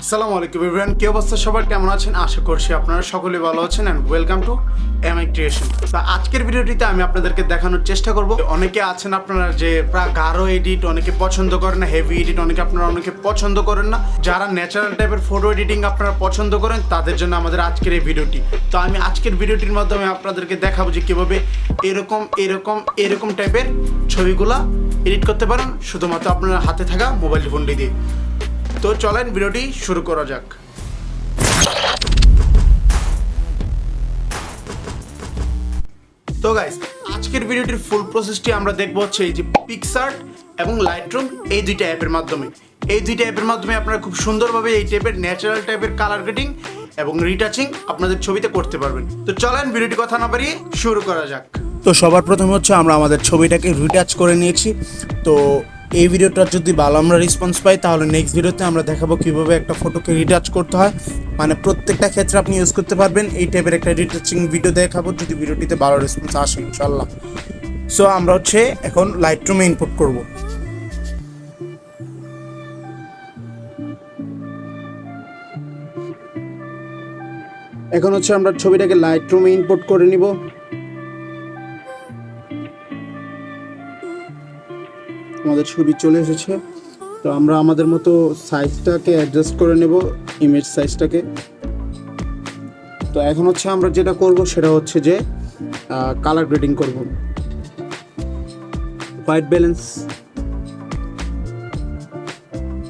আসসালামুআলাইকুম everyone, কি অবস্থা সবার, কেমন আছেন? আশা করছি আপনারা সকলে ভালো আছেন and welcome to Mi Creation। তো আজকের ভিডিওটিতে আমি আপনাদেরকে দেখানোর চেষ্টা করব, অনেকে আছেন আপনারা যে প্রায় গাঢ় এডিট অনেকে পছন্দ করেন না, হেভি এডিট অনেকে পছন্দ করেন না, যারা ন্যাচারাল টাইপের ফটো এডিটিং আপনারা পছন্দ করেন তাদের জন্য আমাদের আজকের এই ভিডিওটি। তো আমি আজকের ভিডিওটির মাধ্যমে আপনাদেরকে দেখাবো যে কীভাবে এরকম টাইপের ছবিগুলা এডিট করতে পারেন শুধুমাত্র আপনার হাতে থাকা মোবাইল ফোনটি দিয়ে। তো চলেন ভিডিওটি শুরু করা যাক। তো গাইস, আজকের ভিডিওটির ফুল প্রসেসটি আমরা দেখব হচ্ছে এই যে পিক্সার্ট এবং লাইটরুম এই দুইটা অ্যাপের মাধ্যমে। এই দুইটা অ্যাপের মাধ্যমে আপনারা খুব সুন্দরভাবে এই টাইপের ন্যাচারাল টাইপের কালার গ্রেডিং এবং রিটাচিং আপনাদের ছবিতে করতে পারবেন। তো চলেন ভিডিওটি কথা না বাড়িয়ে শুরু করা যাক। তো সবার প্রথমে হচ্ছে আমরা আমাদের ছবিটাকে রিটাচ করে নিয়েছি। তো এই ভিডিওটার যদি ভালো আমরা রেসপন্স পাই তাহলে নেক্সট ভিডিওতে আমরা দেখাবো কীভাবে একটা ফটোকে রিটাচ করতে হয়, মানে প্রত্যেকটা ক্ষেত্রে আপনি ইউজ করতে পারবেন এই টাইপের একটা রিটাচিং ভিডিও দেখাবো যদি ভিডিওটিতে ভালো রেসপন্স আসে ইনশাল্লাহ। সো আমরা হচ্ছে এখন লাইটরুমে ইনপুট করব। এখন হচ্ছে আমরা ছবিটাকে লাইটরুমে ইনপুট করে নিব। আমাদের ছবি চলে এসেছে। তো আমরা আমাদের মতো সাইজটাকে অ্যাডজাস্ট করে নেব, ইমেজ সাইজটাকে। তো এখন হচ্ছে আমরা যেটা করব সেটা হচ্ছে যে কালার গ্রেডিং করব। White balance.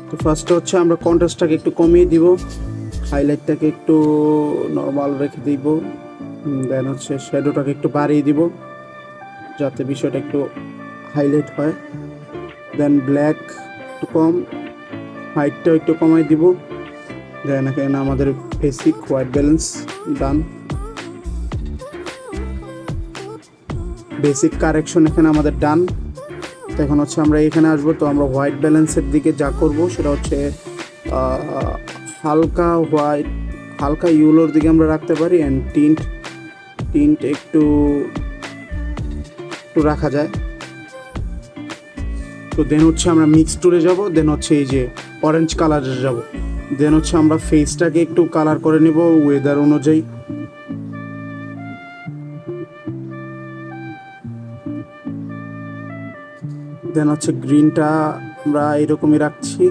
তো ফার্স্টে হচ্ছে আমরা কন্ট্রাস্টটাকে একটু কমিয়ে দিব, হাইলাইটটাকে একটু নর্মাল রেখে দিব, দেন হচ্ছে শ্যাডোটাকে একটু বাড়িয়ে দিব যাতে বিষয়টা একটু হাইলাইট হয়। দেন ব্ল্যাক একটু কম, হাইটটাও একটু কমাই দিব। দেন এখানে আমাদের বেসিক হোয়াইট ব্যালেন্স ডান। বেসিক কারেকশন এখানে আমাদের ডান। তো এখন হচ্ছে আমরা এখানে আসবো। তো আমরা হোয়াইট ব্যালেন্সের দিকে যা করব সেটা হচ্ছে হালকা হোয়াইট, হালকা ইউলোর দিকে আমরা রাখতে পারি। অ্যান্ড টিন্ট একটু রাখা যায়। তো দেন হচ্ছে আমরা মিক্স টুলে যাব। দেন হচ্ছে এই যে অরেঞ্জ কালারে যাব। দেন হচ্ছে আমরা ফেসটাকে একটু কালার করে নিব ওয়েদার অনুযায়ী। দেন হচ্ছে গ্রিনটা আমরা এরকমই রাখছি।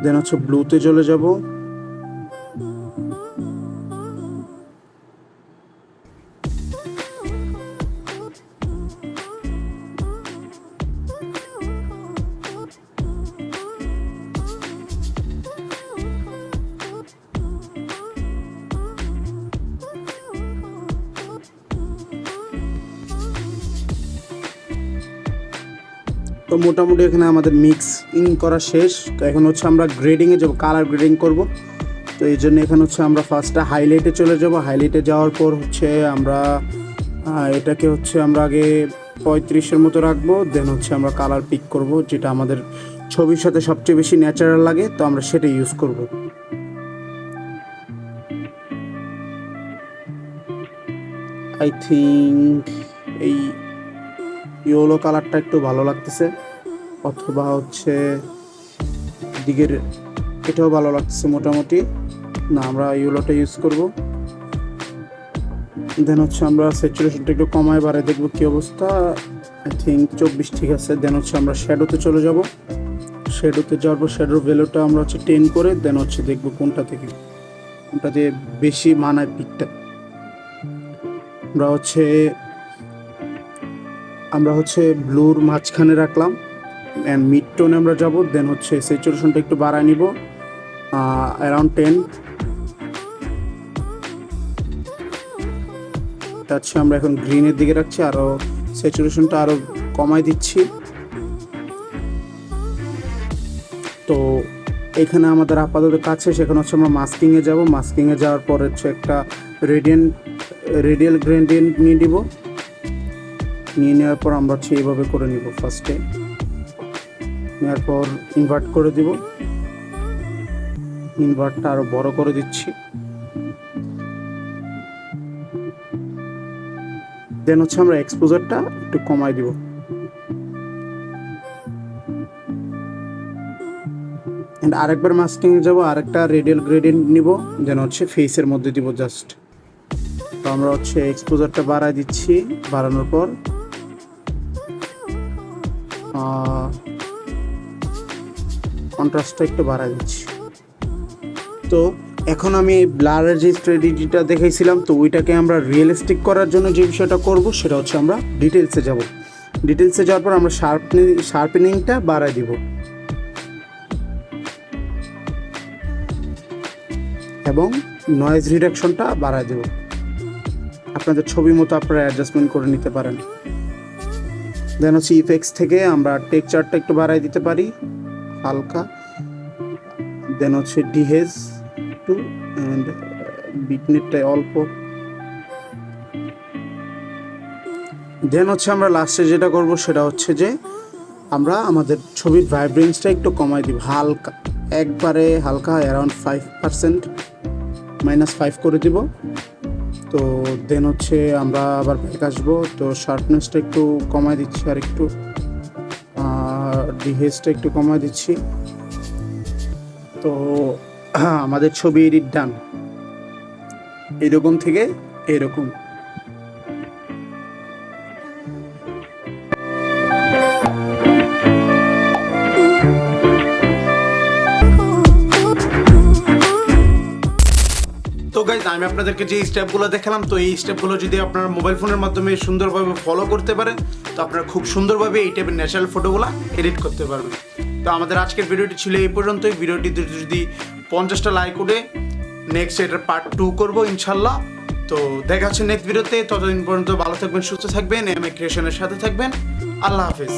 দেন হচ্ছে ব্লুতে চলে যাব। তো মোটামুটি এখানে আমাদের মিক্সিং করা শেষ। তো এখন হচ্ছে আমরা গ্রেডিংয়ে যাব, কালার গ্রেডিং করব। তো এই জন্য এখানে হচ্ছে আমরা ফার্স্টে হাইলাইটে চলে যাব। হাইলাইটে যাওয়ার পর হচ্ছে আমরা এটাকে হচ্ছে আমরা আগে 35-এর মতো রাখবো। দেন হচ্ছে আমরা কালার পিক করব যেটা আমাদের ছবির সাথে সবচেয়ে বেশি ন্যাচারাল লাগে, তো আমরা সেটা ইউজ করব। আই থিঙ্ক এই ইয়েলো কালারটা একটু ভালো লাগতেছে, অথবা হচ্ছে দিকের এটাও ভালো লাগতেছে মোটামুটি। না, আমরা ইয়েলোটা ইউজ করব। দেন হচ্ছে আমরা স্যাচুরেশনটা একটু কমায় বাড়ায় দেখবো কী অবস্থা। আই থিঙ্ক 24 ঠিক আছে। দেন হচ্ছে আমরা শ্যাডোতে চলে যাব। শ্যাডোতে যাওয়ার পর শ্যাডোর ভ্যালুটা আমরা হচ্ছে 10 করে দেন হচ্ছে দেখবো কোনটা দিয়ে বেশি মানায় পিকটা। আমরা হচ্ছে ব্লুর মাঝখানে রাখলাম অ্যান্ড মিড টোনে আমরা যাব। দেন হচ্ছে স্যাচুরেশনটা একটু বাড়ায় নিব অ্যারাউন্ড 10। হচ্ছে আমরা এখন গ্রিনের দিকে রাখছি, আরও স্যাচুরেশনটা আরও কমাই দিচ্ছি। তো এখানে আমাদের আপাতত কাছে সেখানে হচ্ছে আমরা মাস্কিংয়ে যাব। মাস্কিংয়ে যাওয়ার পর হচ্ছে একটা রেডিয়াল গ্রেডিয়েন্ট নিয়ে নেওয়ার পর আমরা হচ্ছে এইভাবে করে নিব। ফার্স্টে নেওয়ার পর ইনভার্ট করে দিব, ইনভার্টটা আরও বড় করে দিচ্ছি। দেন হচ্ছে আমরা এক্সপোজারটা একটু কমাই দিব। অ্যান্ড আরেকবার মাস্কিংয়ে যাব, আরেকটা রেডিয়াল গ্রেডিয়েন্ট নিব, যেন হচ্ছে ফেসের মধ্যে দিব জাস্ট। তো আমরা হচ্ছে এক্সপোজারটা বাড়ায় দিচ্ছি, বাড়ানোর পর কন্ট্রাস্টটা একটু বাড়ায় দিচ্ছি। তো এখন আমি এই ব্লারের যে স্ট্র্যাটেজিটা দেখাইছিলাম, তো ওইটাকে আমরা রিয়েলিস্টিক করার জন্য যে বিষয়টা করব সেটা হচ্ছে আমরা ডিটেলসে যাব। ডিটেলসে যাওয়ার পর আমরা শার্পেনিংটা বাড়ায় দিব এবং নয়েজ রিডাকশনটা বাড়ায় দেব। আপনাদের ছবি মতো আপনারা অ্যাডজাস্টমেন্ট করে নিতে পারেন। দেন হচ্ছে ইফেক্টস থেকে আমরা টেক্সচারটা একটু বাড়ায় দিতে পারি হালকা। দেন হচ্ছে ডিহেজ একটু অ্যান্ড বিটনেটটাই অল্প। দেন হচ্ছে আমরা লাস্টে যেটা করব সেটা হচ্ছে যে আমরা আমাদের ছবির ভাইব্রেন্সটা একটু কমাই দিব হালকা, একবারে হালকা, অ্যারাউন্ড 5%, -5 করে দিব। তো দেন হচ্ছে আমরা আবার ব্যাক আসবো, তো শার্পনেসটা একটু কমাই দিচ্ছি, আর একটু ডিহেজটা একটু কমাই দিচ্ছি। তো আমাদের ছবি এডিট ডান, এরকম থেকে এরকম। তো গাইজ, আমি আপনাদেরকে যে স্টেপগুলো দেখালাম, তো এই স্টেপগুলো যদি আপনারা মোবাইল ফোনের মাধ্যমে সুন্দরভাবে ফলো করতে পারেন, তো আপনারা খুব সুন্দরভাবে এই টাইপের ন্যাচারাল ফটোগুলো এডিট করতে পারবেন। তো আমাদের আজকের ভিডিওটি ছিল এই পর্যন্তই। ভিডিওটিতে যদি 50টা লাইক উঠে নেক্সট এটার পার্ট 2 করবো ইনশাল্লাহ। তো দেখা হচ্ছে নেক্সট ভিডিওতে। ততদিন পর্যন্ত ভালো থাকবেন, সুস্থ থাকবেন, মি ক্রিয়েশনের সাথে থাকবেন। আল্লাহ হাফেজ।